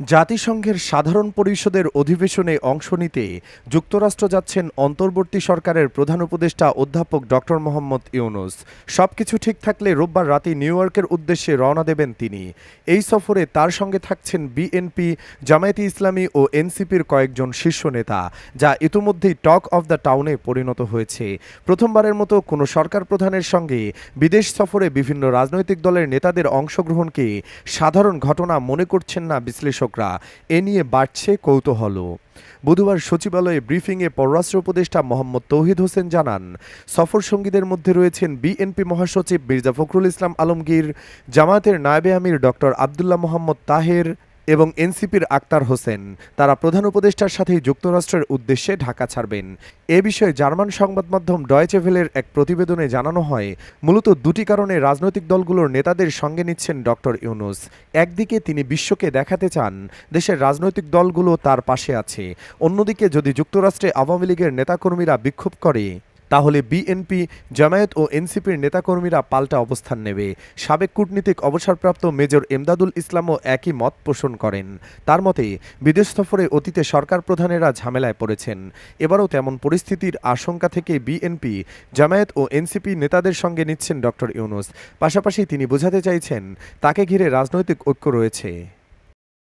জাতিসংঘের সাধারণ পরিষদের অধিবেশনে অংশ নিতে যুক্তরাষ্ট্র যাচ্ছেন অন্তর্বর্তী সরকারের প্রধান উপদেষ্টা অধ্যাপক ডক্টর মোহাম্মদ ইউনূস। সবকিছু ঠিক থাকলে রোববার রাতে নিউ ইয়র্কের উদ্দেশ্যে রওনা দেবেন তিনি। এই সফরে তার সঙ্গে থাকছেন বিএনপি, জামায়াতে ইসলামী ও এনসিপির কয়েকজন শীর্ষ নেতা, যা ইতোমধ্যেই টক অব দ্য টাউনে পরিণত হয়েছে। প্রথমবারের মতো কোনো সরকার প্রধানের সঙ্গে বিদেশ সফরে বিভিন্ন রাজনৈতিক দলের নেতাদের অংশগ্রহণকে সাধারণ ঘটনা মনে করছেন না বিশ্লেষক। এ নিয়ে বাড়ছে কৌতূহল। বুধবার সচিবালয়ে ব্রিফিংয়ে পররাষ্ট্র উপদেষ্টা মোহাম্মদ তৌহিদ হোসেন জানান, সফর সঙ্গীদের মধ্যে রয়েছেন বিএনপি মহাসচিব মির্জা ফখরুল ইসলাম আলমগীর, জামায়াতের নায়েবে আমির ডক্টর আবদুল্লাহ মোহাম্মদ তাহের এবং এনসিপির আক্তার হোসেন। তারা প্রধান উপদেষ্টার সাথেই যুক্তরাষ্ট্রের উদ্দেশ্যে ঢাকা ছাড়বেন। এ বিষয়ে জার্মান সংবাদ মাধ্যম ডয়েচে ভেলের এক প্রতিবেদনে জানানো হয়, মূলত দুটি কারণে রাজনৈতিক দলগুলোর নেতাদের সঙ্গে নিচ্ছেন ডক্টর ইউনূস। একদিকে তিনি বিশ্বকে দেখাতে চান দেশের রাজনৈতিক দলগুলো তার পাশে আছে, অন্যদিকে যদি যুক্তরাষ্ট্রে আওয়ামী লীগের নেতাকর্মীরা বিক্ষোভ করে তাহলে বিএনপি, জামায়াত ও এনসিপির নেতাকর্মীরা পাল্টা অবস্থান নেবে। সাবেক কূটনীতিক অবসরপ্রাপ্ত মেজর এমদাদুল ইসলামও একই মত পোষণ করেন। তার মতে, বিদেশ সফরে অতীতে সরকার প্রধানেরা ঝামেলায় পড়েছেন। এবারও তেমন পরিস্থিতির আশঙ্কা থেকে বিএনপি, জামায়াত ও এনসিপি নেতাদের সঙ্গে নিচ্ছেন ডক্টর ইউনূস। পাশাপাশি তিনি বোঝাতে চাইছেন, তাকে ঘিরে রাজনৈতিক ঐক্য রয়েছে।